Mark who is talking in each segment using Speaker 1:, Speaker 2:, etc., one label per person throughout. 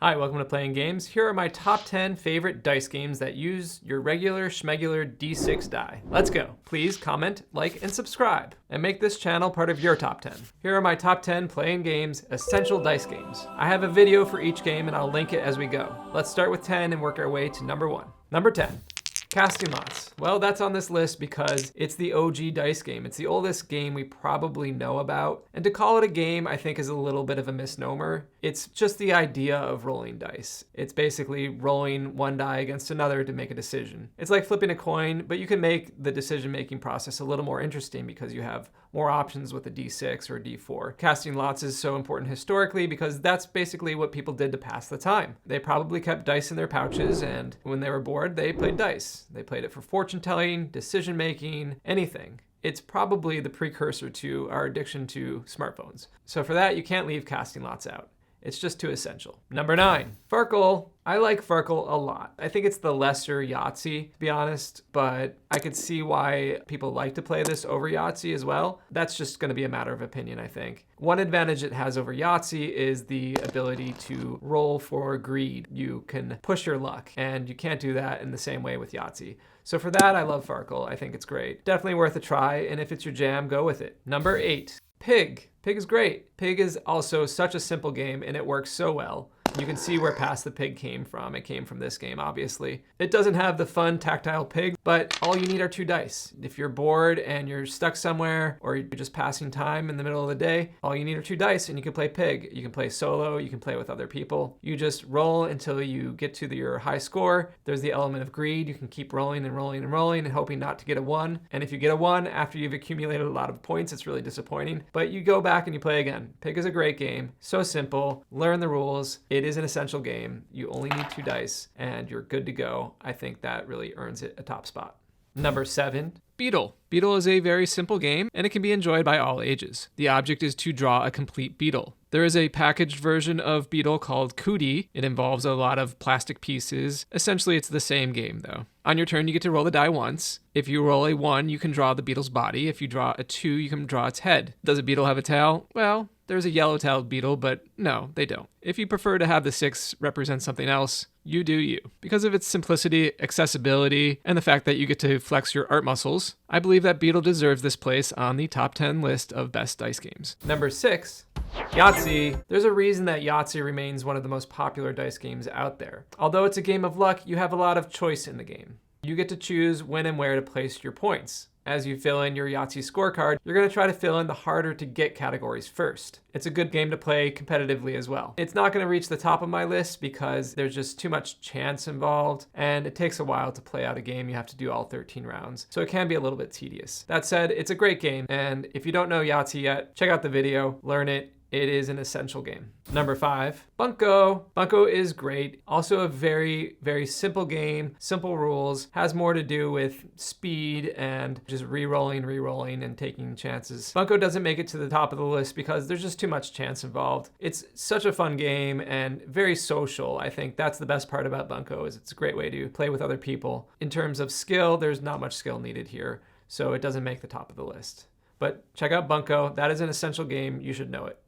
Speaker 1: Hi, welcome to Playing Games. Here are my top 10 favorite dice games that use your regular schmegular D6 die. Let's go. Please comment, like, and subscribe, and make this channel part of your top 10. Here are my top 10 Playing Games essential dice games. I have a video for each game and I'll link it as we go. Let's start with 10 and work our way to number 1. Number 10. Casting Lots. Well, that's on this list because it's the OG dice game. It's the oldest game we probably know about. And to call it a game, I think is a little bit of a misnomer. It's just the idea of rolling dice. It's basically rolling one die against another to make a decision. It's like flipping a coin, but you can make the decision-making process a little more interesting because you have more options with a D6 or a D4. Casting lots is so important historically because that's basically what people did to pass the time. They probably kept dice in their pouches, and when they were bored, they played dice. They played it for fortune telling, decision making, anything. It's probably the precursor to our addiction to smartphones. So for that, you can't leave casting lots out. It's just too essential. Number 9, Farkle. I like Farkle a lot. I think it's the lesser Yahtzee, to be honest, but I could see why people like to play this over Yahtzee as well. That's just gonna be a matter of opinion, I think. One advantage it has over Yahtzee is the ability to roll for greed. You can push your luck, and you can't do that in the same way with Yahtzee. So for that, I love Farkle. I think it's great. Definitely worth a try, and if it's your jam, go with it. Number 8, Pig. Pig is great. Pig is also such a simple game and it works so well. You can see where Pass the Pig came from. It came from this game, obviously. It doesn't have the fun tactile pig, but all you need are 2 dice. If you're bored and you're stuck somewhere or you're just passing time in the middle of the day, all you need are 2 dice and you can play Pig. You can play solo, you can play with other people. You just roll until you get to your high score. There's the element of greed. You can keep rolling and rolling and rolling and hoping not to get a 1. And if you get a 1 after you've accumulated a lot of points, it's really disappointing. But you go back and you play again. Pig is a great game. So simple. Learn the rules. It is an essential game. You only need 2 dice and you're good to go. I think that really earns it a top spot. Number 7, Beetle. Beetle is a very simple game and it can be enjoyed by all ages. The object is to draw a complete beetle. There is a packaged version of Beetle called Cootie. It involves a lot of plastic pieces. Essentially, it's the same game though. On your turn, you get to roll the die once. If you roll a 1, you can draw the beetle's body. If you draw a 2, you can draw its head. Does a beetle have a tail? Well, there's a yellow-tailed beetle, but no, they don't. If you prefer to have the 6 represent something else, you do you. Because of its simplicity, accessibility, and the fact that you get to flex your art muscles, I believe that Beetle deserves this place on the top 10 list of best dice games. Number 6, Yahtzee. There's a reason that Yahtzee remains one of the most popular dice games out there. Although it's a game of luck, you have a lot of choice in the game. You get to choose when and where to place your points. As you fill in your Yahtzee scorecard, you're going to try to fill in the harder to get categories first. It's a good game to play competitively as well. It's not going to reach the top of my list because there's just too much chance involved and it takes a while to play out a game. You have to do all 13 rounds. So it can be a little bit tedious. That said, it's a great game. And if you don't know Yahtzee yet, check out the video, learn it. It is an essential game. Number 5, Bunco. Bunco is great. Also a very, very simple game, simple rules, has more to do with speed and just re-rolling, and taking chances. Bunco doesn't make it to the top of the list because there's just too much chance involved. It's such a fun game and very social. I think that's the best part about Bunco is it's a great way to play with other people. In terms of skill, there's not much skill needed here, so it doesn't make the top of the list. But check out Bunco. That is an essential game. You should know it.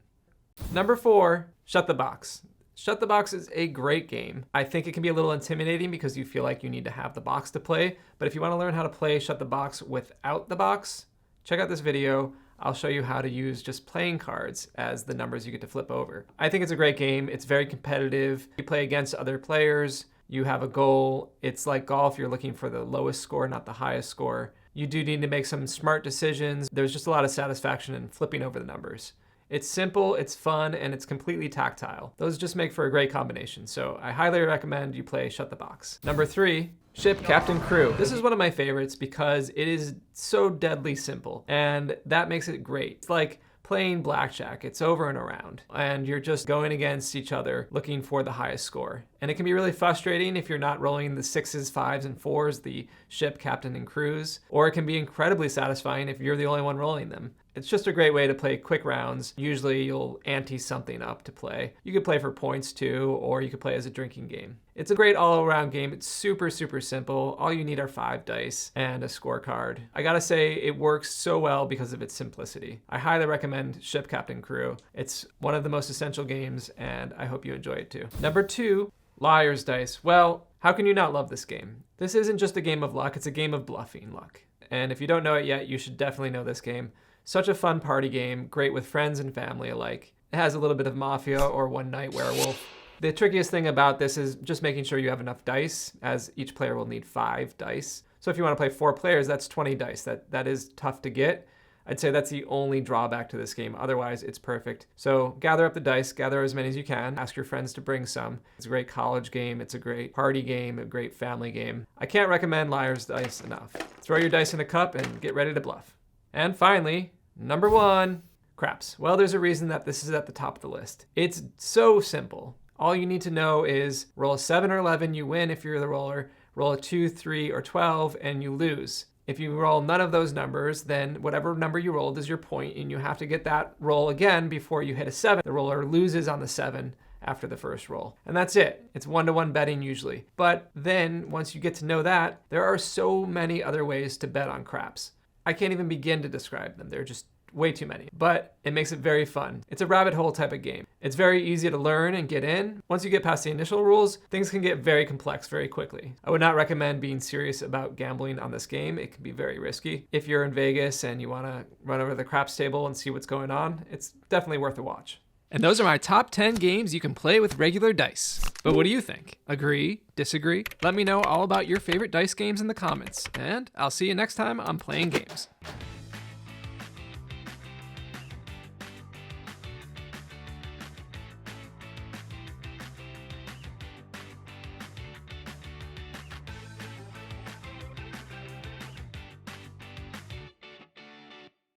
Speaker 1: Number 4, Shut the Box. Shut the Box is a great game. I think it can be a little intimidating because you feel like you need to have the box to play. But if you want to learn how to play Shut the Box without the box, check out this video. I'll show you how to use just playing cards as the numbers you get to flip over. I think it's a great game. It's very competitive. You play against other players. You have a goal. It's like golf. You're looking for the lowest score, not the highest score. You do need to make some smart decisions. There's just a lot of satisfaction in flipping over the numbers. It's simple, it's fun, and it's completely tactile. Those just make for a great combination, so I highly recommend you play Shut the Box. Number 3, Ship Captain Crew. This is one of my favorites because it is so deadly simple, and that makes it great. It's like playing blackjack. It's over and around, and you're just going against each other looking for the highest score. And it can be really frustrating if you're not rolling the 6s, 5s, and 4s, the ship, captain, and crews, or it can be incredibly satisfying if you're the only one rolling them. It's just a great way to play quick rounds. Usually you'll ante something up to play. You could play for points too, or you could play as a drinking game. It's a great all-around game. It's super, super simple. All you need are 5 dice and a scorecard. I gotta say, it works so well because of its simplicity. I highly recommend Ship Captain Crew. It's one of the most essential games, and I hope you enjoy it too. Number 2, Liar's Dice. Well, how can you not love this game? This isn't just a game of luck, it's a game of bluffing luck. And if you don't know it yet, you should definitely know this game. Such a fun party game, great with friends and family alike. It has a little bit of Mafia or One Night Werewolf. The trickiest thing about this is just making sure you have enough dice, as each player will need 5 dice. So if you want to play 4 players, that's 20 dice. That is tough to get. I'd say that's the only drawback to this game. Otherwise, it's perfect. So gather up the dice, gather as many as you can, ask your friends to bring some. It's a great college game, it's a great party game, a great family game. I can't recommend Liar's Dice enough. Throw your dice in a cup and get ready to bluff. And finally, number 1, craps. Well, there's a reason that this is at the top of the list. It's so simple. All you need to know is roll a 7 or 11, you win if you're the roller. Roll a 2, 3, or 12, and you lose. If you roll none of those numbers, then whatever number you rolled is your point, and you have to get that roll again before you hit a 7. The roller loses on the 7 after the first roll. And that's it. It's 1-to-1 betting usually. But then, once you get to know that, there are so many other ways to bet on craps. I can't even begin to describe them. They're just way too many. But it makes it very fun. It's a rabbit hole type of game. It's very easy to learn and get in. Once you get past the initial rules, things can get very complex very quickly. I would not recommend being serious about gambling on this game. It can be very risky. If you're in Vegas and you want to run over to the craps table and see what's going on, it's definitely worth a watch. And those are my top 10 games you can play with regular dice. But what do you think? Agree? Disagree? Let me know all about your favorite dice games in the comments. And I'll see you next time on Playing Games.